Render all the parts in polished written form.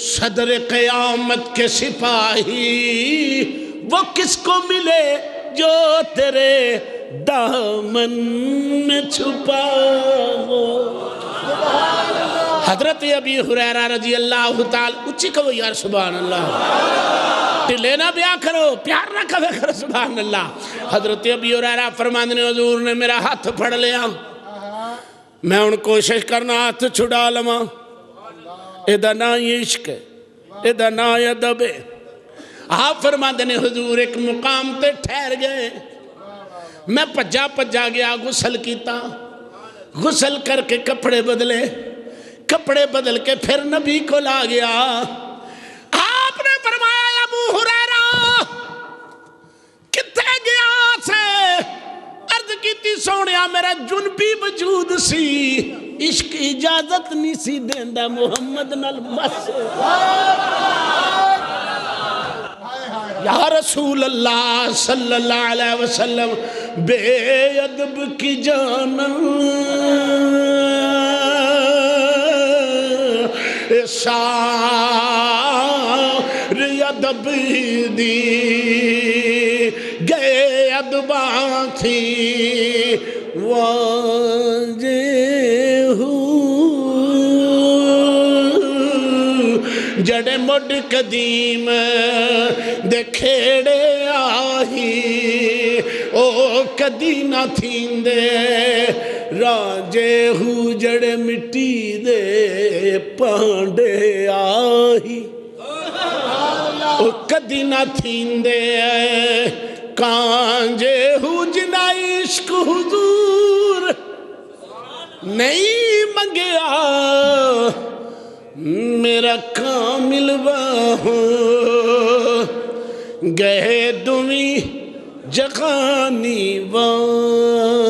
صدر قیامت کے سپاہی وہ کس کو ملے جو تیرے دامن میں چھپا ہو. حضرت ابی ہریرہ رضی اللہ تعالی اچھی کہو یار سبحان اللہ ٹلے نہ بیا کرو پیار نہ کرو سبحان اللہ. حضرت ابی ہریرہ فرماندے نے حضور نے میرا ہاتھ پھڑ لیا میں ان کوشش کرنا ہاتھ چھڑا لما ایدہ نا عشق ہے ایدہ نا ادب ہے. آپ فرماندے نے حضور ایک مقام تے ٹھہر گئے میں پجا گیا غسل کیتا غسل کر کے کپڑے بدل کے پھر نبی کو لا گیا. آپ نے فرمایا ابو ہریرہ کتے گیا سے عرض کی تھی سونیا میرا جنبی وجود سی عشق اجازت نہیں سی دیندہ محمد نال بس. یا رسول اللہ صلی اللہ علیہ وسلم بے ادب کی جانن سار ادب دی گئے ادباں تھی واجہ جڑے مڈ قدیم دے کھیڑے آہی او کدی نہ تھیندے راجے ہو جڑے مٹی دے پانڈے آہی او کدی نہ تھیندے کانجے ہو جنا عشق حضور نہیں منگیا میرا کامل باہوں گئے دویں جگانی واجے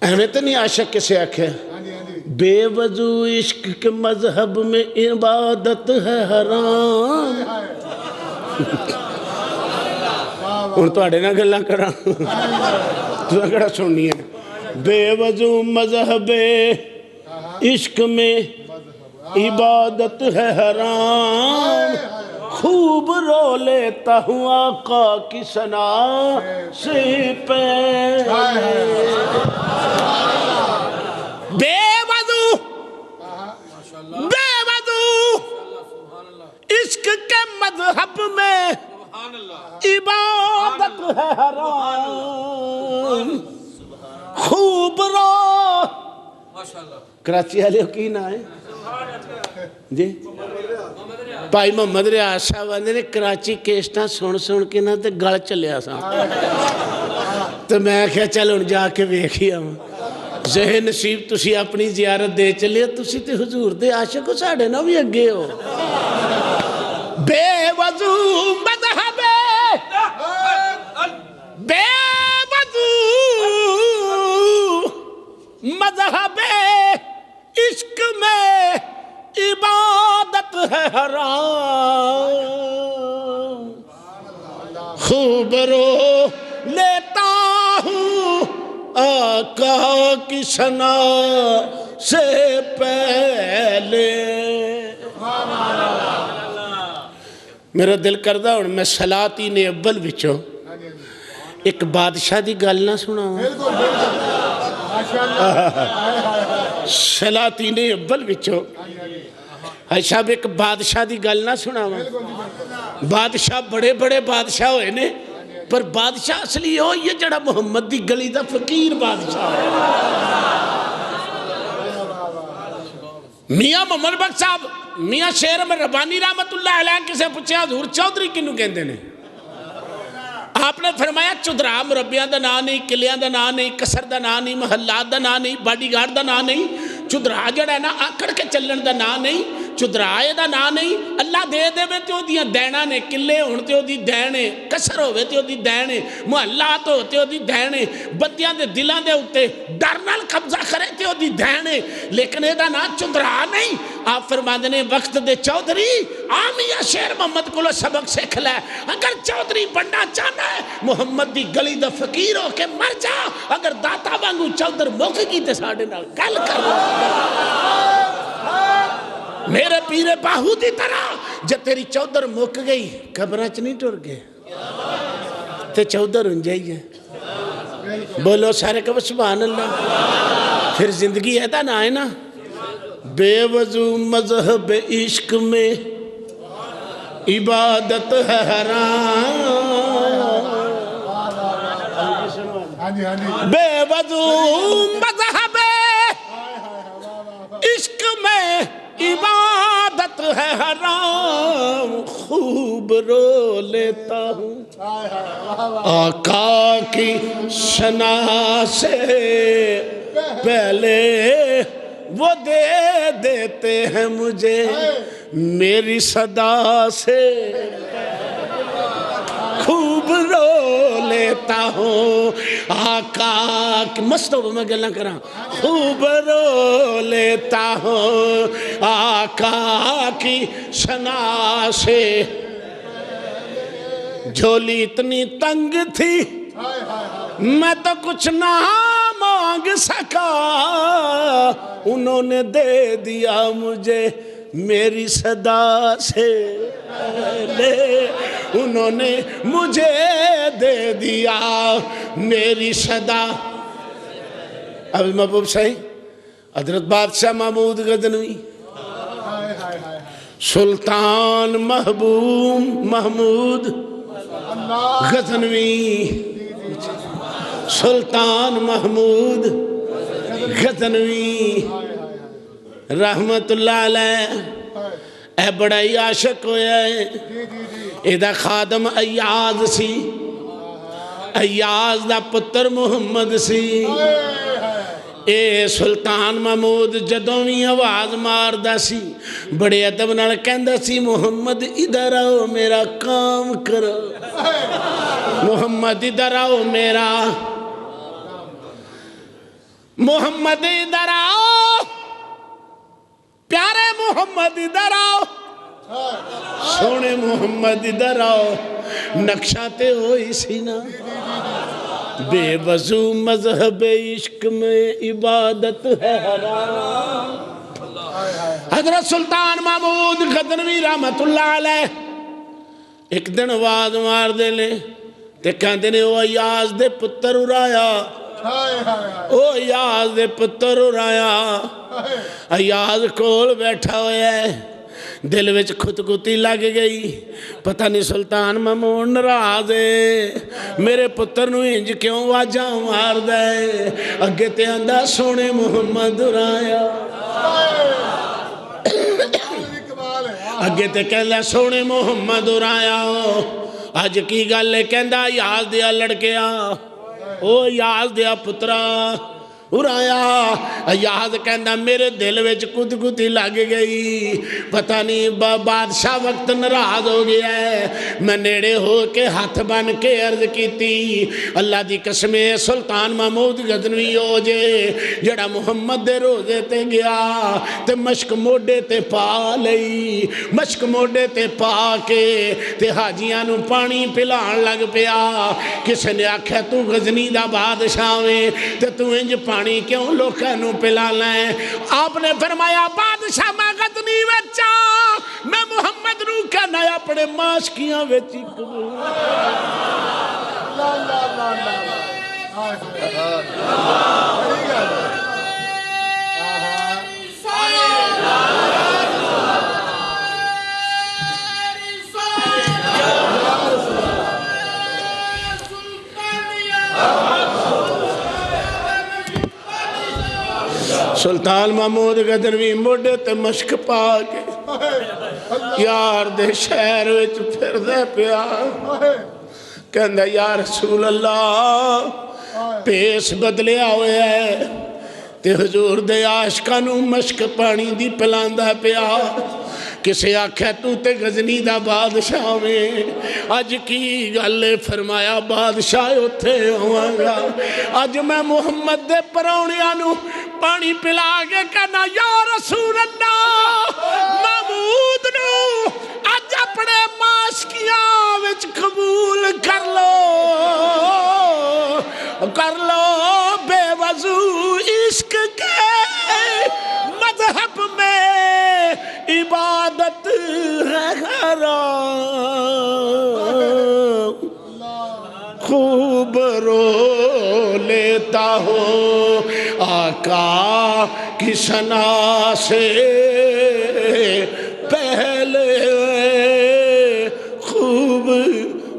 احمد نہیں عاشق کسے آکھے بے وضو عشق کے مذہب میں عبادت ہے حرام. اور تو آڑے نہ گلہ کرا تو اگڑا سننی ہے بے وضو مذہب عشق میں عبادت ہے حرام خوب رو لیتا ہوں آقا کی ثنا سے پہلے. بے وضو عشق کے مذہب میں عبادت ہے حرام خوب رو کراچی والے کی نہ ہے جی بھائی محمد ریاض صاحب آندے نے کراچی کیسٹاں سن کے نہ تے گل چلیا سا تو میں کہا چل ان جا کے ویکھیا ذہن نصیب تسی اپنی زیارت دے چلے تسی تے حضور دے عاشق ہو ساڑھے نہ بھی اگے ہو. بے وضو مذہب بے وضو مذہب عشق میں عبادت ہے حرام خوب رو لیتا ہوں آقا کی ثنا سے پہلے. میرا دل کردہ ہوں میں سلاطین اول وچوں ایک بادشاہ دی گل نہ سنا سلاطین اول وچوں صاحب ایک بادشاہ دی گل نہ سنا بادشاہ بڑے بڑے بادشاہ ہوئے نے پر بادشاہ اصلی ہو یہ جڑا محمد دی گلی دا فقیر بادشاہ ہے. میاں محمد بخش صاحب میاں شیر میں ربانی رحمت اللہ علیہ کسے پوچھے حضور چودھری کنوں کہندے نے آپ نے فرمایا چودھرا مربیاں دا نام نہیں قلعیاں دا نام نہیں قصر دا نام نہیں محلات دا نام نہیں باڈی گارڈ دا نام نہیں چودھرا جڑا ہے نا آکڑ کے چلن دا نام نہیں چدرائے دا نا نہیں اللہ دے دے تے او دیاں دینا نے کلے ہون تے او دی دینے کسر ہوئے تے او دی دینے محلات ہوتے او دی دینے بندیاں دے دلاں دے ہوتے ڈرنال قبضہ کرے تے او دی دینے لیکن اے دا نا چدرا نہیں آپ فرماندے نے وقت دے چودھری آمیہ شیر محمد کو سبق سکھ لے اگر چودھری بننا چاہنا ہے محمد دی گلی دا فقیر ہو کے مر جا اگر داتا وانگو چودھر موقع کی تے ساڑھے نال گل کر میرے پیرے باہو دی طرح جب تیری چودھر موقع گئی قبرچ نہیں ٹر گئے تے چودھر ان جائیے بولو سارے کب سبحان اللہ پھر زندگی ہے تا نہ آئے نا بے وضو مذہب عشق میں عبادت ہے حرام بے وضو مذہب عشق میں عبادت ہے حرام خوب رو لیتا ہوں آقا کی ثنا سے پہلے وہ دے دیتے ہیں مجھے میری صدا سے خوب رو لیتا ہوں آقا کی مستوب میں گلنا کرا خوب رو لیتا ہوں آقا کی ثنا سے جھولی اتنی تنگ تھی میں تو کچھ نہ مانگ سکا انہوں نے دے دیا مجھے میری صدا سے پہلے انہوں نے مجھے دے دیا میری صدا اب محبوب صحیح حضرت بادشاہ محمود غزنوی سلطان محمود غزنوی سلطان محمود غزنوی رحمت اللہ علیہ اے بڑا ہی عاشق ہویا ہے ایدہ خادم ایاز سی ایاز دا پتر محمد سی اے سلطان محمود جدوں بھی آواز ماردہ سی بڑے ادب نال کہندہ سی محمد ادھر آؤ میرا کام کرو محمد ادھر آؤ میرا محمد ادھر آؤ پیارے محمد ادھر آؤ سونے محمد ادھر آؤ نقشہ تے ہوئی سی نا بے وضو مذہب عشق میں عبادت ہے حرام حضرت سلطان محمود غزنوی رحمت اللہ علیہ ایک دن آواز مار دے لے تے کہندے نے او ایاز دے پتر ارایا او ایاز دے پتر ارایا ایاز کول بیٹھا ہویا ہے دل وچ خودکتی لگ گئی پتہ نہیں سلطان محمود ناراض ہے میرے پتر نو انج کیوں واجاں مار دے اگے تے آندا سونے محمد ارایا اگے تے کہندا سونے محمد ارایا اج کی گل ہے کہندا یاد دیا لڑکیا او یاد دیا پترا ارایا یاد کہندہ میرے دل وچ کتی لگ گئی پتہ نہیں بادشاہ وقت ناراض ہو گیا ہے میں نیڑے ہو کے ہاتھ بن کے عرض کیتی اللہ دی قسم سلطان محمود غزنوی ہو جے جڑا محمد دے روزے تے گیا تے مشک موڈے تے پا لئی مشک موڈے تے پا کے تے حاجیاں نو پانی پلان لگ پیا کس نے آکھیا تو غزنی دا بادشاہ میں تے تو انج پانی کیوں لوکاں نو پلا لیں آپ نے فرمایا بادشاہ میں غزنی وچا میں محمد نو کہنا اپنے ماشکیاں وچی قبول سلطان محمود غزنوی موڈے تے مشک پا کے یار دے شہر وچ پھر دے پیا کہندہ یا رسول اللہ پیس بدلیا ہوئے ہے تے حضور دے عاشقاں نو مشک پانی دی پلاندہ پیا کسے آکھیا تو تے غزنی دا بادشاہ میں اج کی گل فرمایا بادشاہ اتھے ہوگا اج میں محمد دے پراؤنیاں نو پانی پلا کے کہنا یا رسول اللہ محمود نو اج اپنے معاشقیاں وچ قبول کر لو بے وضو عشق کے مذہب میں عبادت ہے حرام خوب رو لیتا ہو آقا کی ثنا سے پہلے خوب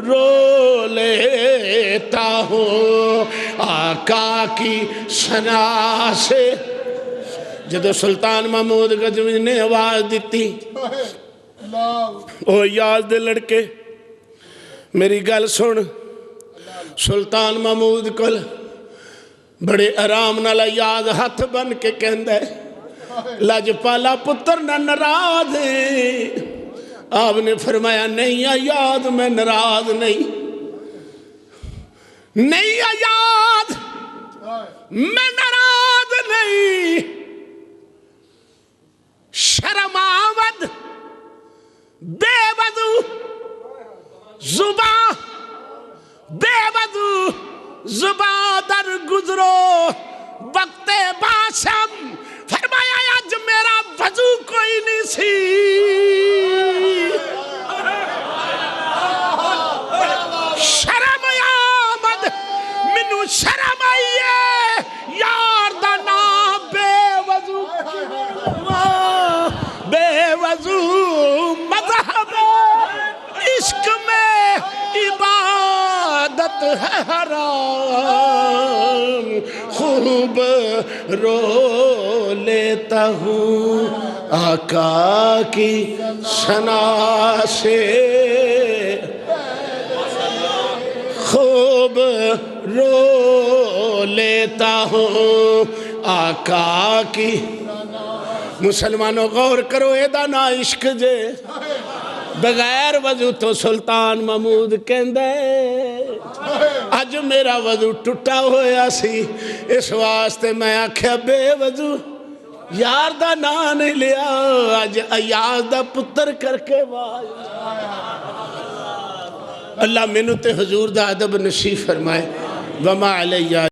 رو لیتا ہوں آقا کی ثنا سے جدو سلطان محمود غزنوی نے آواز دیتی او یاد دے لڑکے میری گل سن سلطان محمود کل بڑے آرام نالا یاد ہاتھ بن کے کہندہ ہے لاجپالا پتر نہ ناراض ہے آپ نے فرمایا نہیں آیاد میں ناراض نہیں آیاد میں ناراض نہیں شرم آمد بے وضو زباں بے وضو زباں در گزرو وقت باشم فرمایا آج میرا وضو کوئی نہیں سی شرم آمد منو شرم آئیے یار دا نام بے وضو مذہب عشق میں عبادت ہے حرام خوب رو لیتا ہوں آقا کی ثنا سے خوب رو لیتا ہوں آقا کی مسلمانوں غور کرو ایدہ نا عشق جے بغیر وضو تو سلطان محمود کہندے آج میرا وضو ٹوٹا ہویا سی اس واسطے میں آکھیا بے وضو یار دا نا نہیں لیا آج ایاز دا پتر کر کے واج اللہ منو تے حضور دا عدب نصیب فرمائے وما علیہ